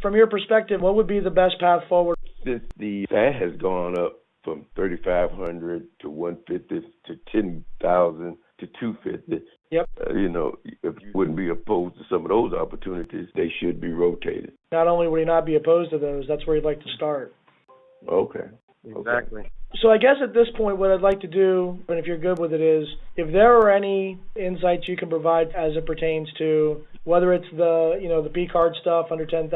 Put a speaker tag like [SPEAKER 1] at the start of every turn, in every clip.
[SPEAKER 1] from your perspective, what would be the best path forward?
[SPEAKER 2] Since the VAT has gone up from 3,500 to 150 to 10,000 to 250.
[SPEAKER 1] Yep.
[SPEAKER 2] If you wouldn't be opposed to some of those opportunities, they should be rotated.
[SPEAKER 1] Not only would he not be opposed to those, that's where he'd like to start.
[SPEAKER 2] Okay.
[SPEAKER 3] Exactly.
[SPEAKER 1] So I guess at this point, what I'd like to do, and if you're good with it, is if there are any insights you can provide as it pertains to whether it's the P card stuff under 10,000,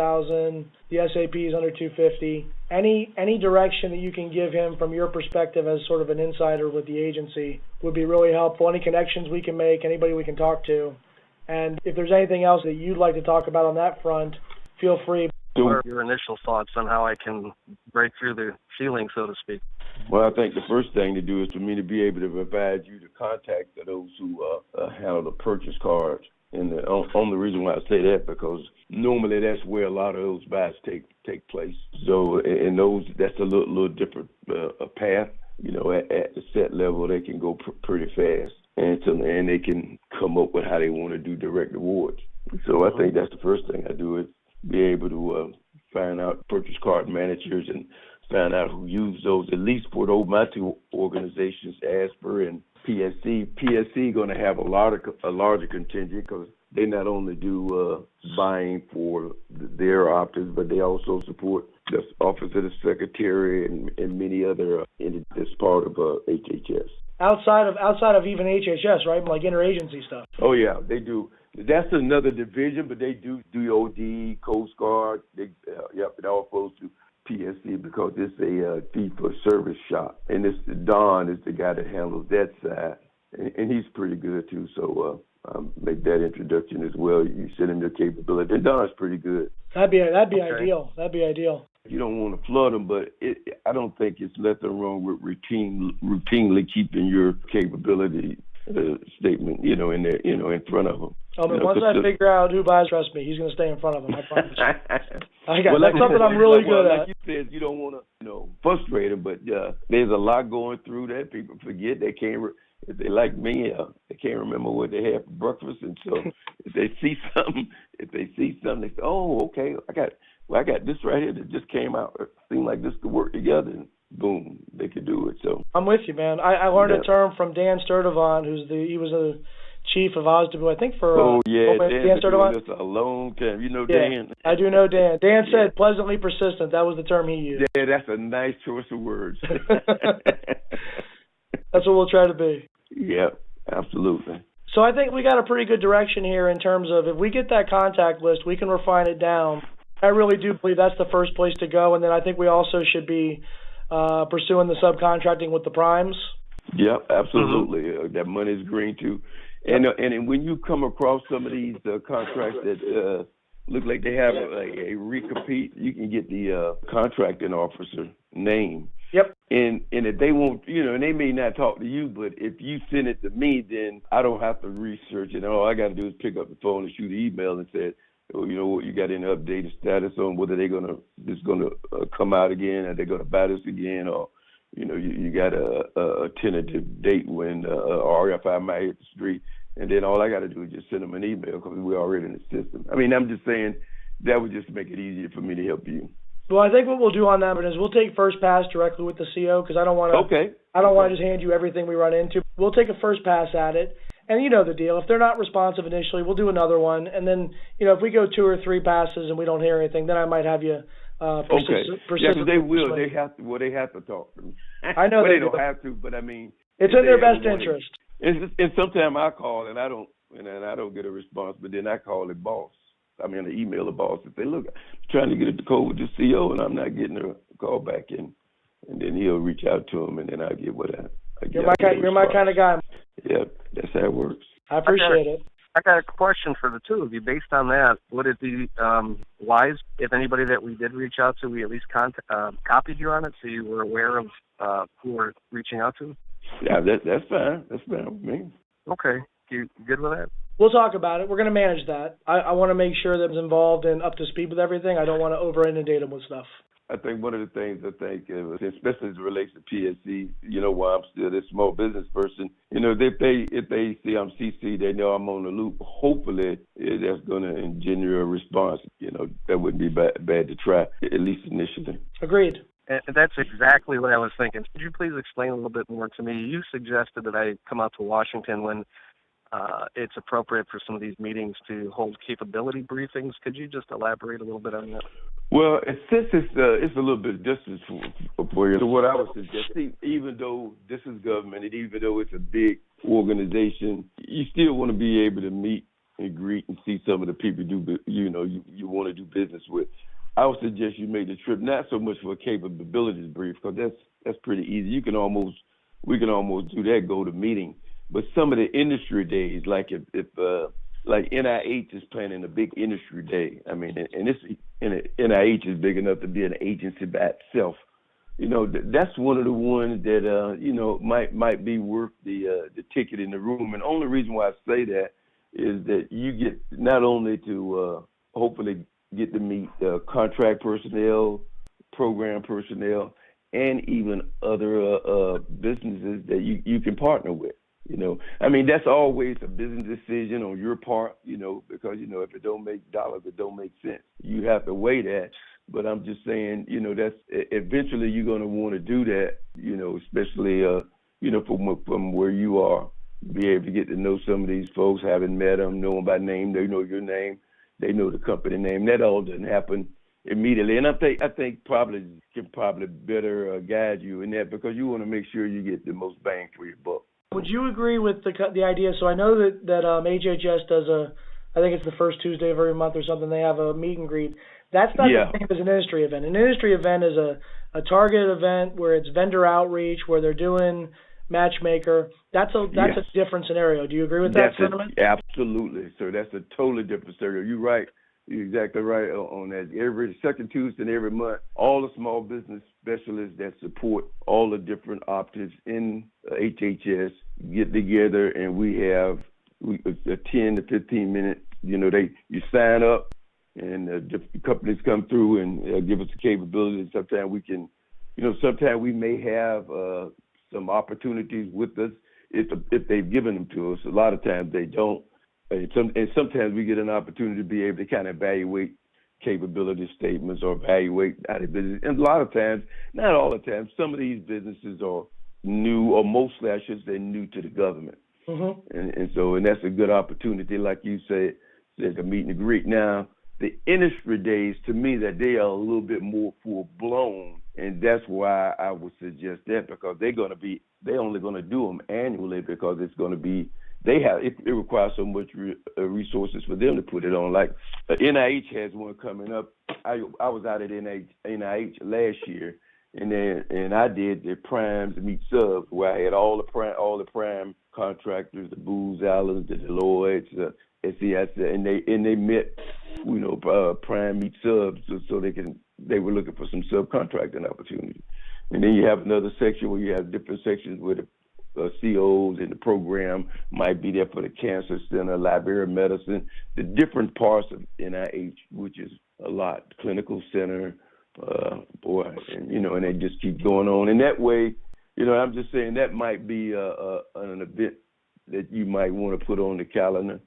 [SPEAKER 1] the SAPs under 250, any direction that you can give him from your perspective as sort of an insider with the agency would be really helpful. Any connections we can make, anybody we can talk to, and if there's anything else that you'd like to talk about on that front, feel free.
[SPEAKER 3] What are your initial thoughts on how I can break through the ceiling, so to speak?
[SPEAKER 2] Well, I think the first thing to do is for me to be able to provide you the contact of those who handle the purchase cards. And the only reason why I say that, because normally that's where a lot of those buys take place. So in those, that's a little different path. At the set level, they can go pretty fast, and they can come up with how they want to do direct rewards. So I think that's the first thing I do is be able to find out purchase card managers and find out who use those, at least for those my two organizations, ASPR and PSC. PSC going to have a larger contingent because they not only do buying for their options, but they also support the Office of the Secretary and many other entities as part of HHS.
[SPEAKER 1] Outside of even HHS, right? Like interagency stuff.
[SPEAKER 2] Oh yeah, they do. That's another division, but they do DOD, Coast Guard. It all goes to PSC because it's a fee-for-service shop. And Don is the guy that handles that side, and he's pretty good too. So make that introduction as well. You send him your capability, and Don's pretty good.
[SPEAKER 1] That'd be ideal. That'd be ideal.
[SPEAKER 2] You don't want to flood them, but I don't think it's nothing wrong with routinely keeping your capability statement, in front of them.
[SPEAKER 1] Once I figure out who buys, trust me, he's going to stay in front of them. I promise. That's something I'm really good at.
[SPEAKER 2] Like you said, you don't want to, frustrate them, but there's a lot going through that. People forget they can't. If they like me, they can't remember what they had for breakfast, and so if they see something, they say, "Oh, okay, I got this right here that just came out. It seemed like this could work together." And boom, they could do it. So
[SPEAKER 1] I'm with you, man. I learned a term from Dan Sturdivant, he was a chief of OSDW, I think for Dan Sturdivant.
[SPEAKER 2] That's a long time. You know Dan.
[SPEAKER 1] I do know Dan. Dan said pleasantly persistent. That was the term he used.
[SPEAKER 2] Yeah, that's a nice choice of words.
[SPEAKER 1] That's what we'll try to be.
[SPEAKER 2] Yeah, absolutely.
[SPEAKER 1] So I think we got a pretty good direction here in terms of if we get that contact list, we can refine it down. I really do believe that's the first place to go, and then I think we also should be pursuing the subcontracting with the primes.
[SPEAKER 2] Yeah, absolutely. That money's green too. And when you come across some of these contracts that look like they have a recompete, you can get the contracting officer name.
[SPEAKER 1] Yep.
[SPEAKER 2] And if they won't, and they may not talk to you, but if you send it to me, then I don't have to research it. All I got to do is pick up the phone and shoot an email and say, you know what, you got any updated status on whether they're this gonna come out again, are they gonna buy this again, or you got a tentative date when RFI might hit the street, and then all I got to do is just send them an email because we're already in the system. I mean, I'm just saying that would just make it easier for me to help you.
[SPEAKER 1] Well, I think what we'll do on that is we'll take first pass directly with the CO because I don't want to.
[SPEAKER 2] Okay.
[SPEAKER 1] I don't want to just hand you everything we run into. We'll take a first pass at it. And you know the deal. If they're not responsive initially, we'll do another one. And then, if we go 2 or 3 passes and we don't hear anything, then I might have you persist.
[SPEAKER 2] Yeah, because they will. They have to. Well, they have to talk to me.
[SPEAKER 1] I know
[SPEAKER 2] they don't have to, but I mean,
[SPEAKER 1] it's in their best interest.
[SPEAKER 2] And sometimes I call and I don't get a response, but then I call the boss. I email the boss and say, look, I'm trying to get a code with the CO and I'm not getting a call back in, and then he'll reach out to him and then I get what I get.
[SPEAKER 1] You're my kind of guy.
[SPEAKER 2] Yeah, that's how it works.
[SPEAKER 1] I appreciate it.
[SPEAKER 3] I got a question for the two of you. Based on that, would it be wise if anybody that we did reach out to, we at least copied you on it so you were aware of who we're reaching out to?
[SPEAKER 2] Yeah, that's fine. That's fine with me.
[SPEAKER 3] Okay. You good with that?
[SPEAKER 1] We'll talk about it. We're going to manage that. I want to make sure that it's involved and up to speed with everything. I don't want to over-inundate them with stuff.
[SPEAKER 2] I think one of the things especially as it relates to PSC, while I'm still this small business person, if they see I'm CC, they know I'm on the loop. Hopefully, that's going to engender a response. That wouldn't be bad to try, at least initially.
[SPEAKER 1] Agreed.
[SPEAKER 3] And that's exactly what I was thinking. Could you please explain a little bit more to me? You suggested that I come out to Washington when it's appropriate for some of these meetings to hold capability briefings. Could you just elaborate a little bit on that?
[SPEAKER 2] Well, since it's a little bit of distance for you, so what I would suggest, even though this is government and even though it's a big organization, you still want to be able to meet and greet and see some of the people you want to do business with. I would suggest you make the trip, not so much for a capabilities brief, because that's pretty easy. We can almost do that, go to meeting. But some of the industry days, like if like NIH is planning a big industry day. I mean, and NIH is big enough to be an agency by itself. That's one of the ones that might be worth the ticket in the room. And the only reason why I say that is that you get not only to hopefully get to meet contract personnel, program personnel, and even other businesses that you can partner with. That's always a business decision on your part, because, if it don't make dollars, it don't make sense. You have to weigh that. But I'm just saying, that's eventually you're going to want to do that, especially, from where you are, be able to get to know some of these folks, having met them, know them by name, they know your name, they know the company name. That all doesn't happen immediately. And I think probably can better guide you in that, because you want to make sure you get the most bang for your buck.
[SPEAKER 1] Would you agree with the idea? So I know that HHS does I think it's the first Tuesday of every month or something, they have a meet and greet. That's not the same as an industry event. An industry event is a targeted event where it's vendor outreach, where they're doing matchmaker. That's a different scenario. Do you agree with that sentiment?
[SPEAKER 2] Absolutely. So that's a totally different scenario. You're right. You're exactly right on that. Every second Tuesday and every month, all the small business specialists that support all the different optics in HHS get together, and we have a 10 to 15 minute. You sign up, and different companies come through and give us the capabilities. Sometimes we can, sometimes we may have some opportunities with us if they've given them to us. A lot of times they don't. And sometimes we get an opportunity to be able to kind of evaluate capability statements or evaluate how they business. And a lot of times, not all the time, some of these businesses are new, or mostly I should say new to the government. Mm-hmm. And that's a good opportunity, like you said, a meet and greet. Now, the industry days, to me, that they are a little bit more full blown, and that's why I would suggest that, because they're only going to do them annually, because it's going to be. It requires so much resources for them to put it on. Like NIH has one coming up. I was out at NIH last year, and I did the primes meet subs, where I had all the prime contractors, the Booz Allen, the Deloitte, SES, and they met, prime meet subs, so they were looking for some subcontracting opportunity. And then you have another section where you have different sections where the COs in the program might be there for the cancer center, library of medicine, the different parts of NIH, which is a lot, clinical center, and they just keep going on. And that way, I'm just saying that might be an event that you might want to put on the calendar.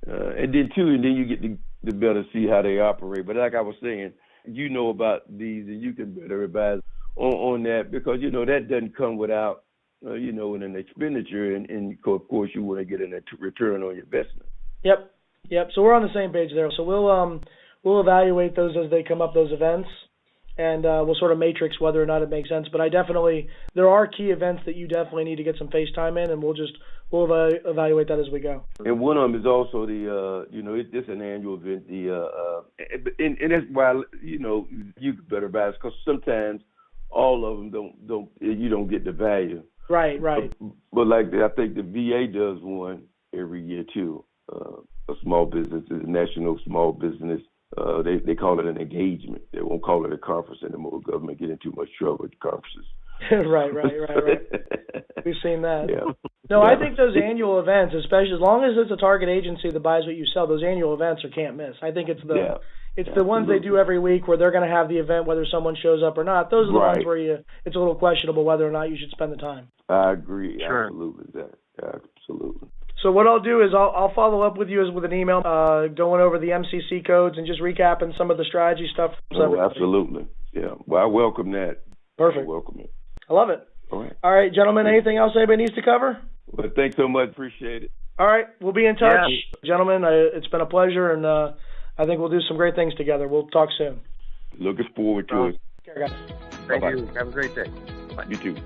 [SPEAKER 2] And then you get to better see how they operate. But like I was saying, about these, and you can better advise on that, because, that doesn't come without in an expenditure, and of course you want to get a return on your investment.
[SPEAKER 1] Yep. So we're on the same page there. So we'll evaluate those as they come up, those events, and we'll sort of matrix whether or not it makes sense. But there are key events that you definitely need to get some face time in, and we'll evaluate that as we go.
[SPEAKER 2] And one of them is also it's an annual event. And that's why you could better advise, because sometimes all of them don't get the value.
[SPEAKER 1] Right.
[SPEAKER 2] But like I think the VA does one every year too. A small business, a national small business. They call it an engagement. They won't call it a conference anymore. Government get in too much trouble with conferences.
[SPEAKER 1] Right. We've seen that. Yeah. No, I think those annual events, especially as long as it's a target agency that buys what you sell, those annual events are can't miss. I think it's It's the ones they do every week where they're going to have the event whether someone shows up or not. Those are the ones where it's a little questionable whether or not you should spend the time.
[SPEAKER 2] I agree.
[SPEAKER 3] Sure.
[SPEAKER 2] Absolutely, Zach. Absolutely.
[SPEAKER 1] So what I'll do is I'll follow up with you with an email going over the MCC codes and just recapping some of the strategy stuff.
[SPEAKER 2] Oh, absolutely. Yeah. Well, I welcome that.
[SPEAKER 1] Perfect.
[SPEAKER 2] I welcome it.
[SPEAKER 1] I love it.
[SPEAKER 2] All
[SPEAKER 1] right, gentlemen, anything else anybody needs to cover?
[SPEAKER 2] Well, thanks so much. Appreciate it.
[SPEAKER 1] All right. We'll be in touch.
[SPEAKER 3] Yeah.
[SPEAKER 1] Gentlemen, it's been a pleasure, and I think we'll do some great things together. We'll talk soon.
[SPEAKER 2] Looking forward to it.
[SPEAKER 1] Take care, guys.
[SPEAKER 3] Thank
[SPEAKER 2] Bye-bye.
[SPEAKER 3] you. Have a great day. Bye.
[SPEAKER 2] You too.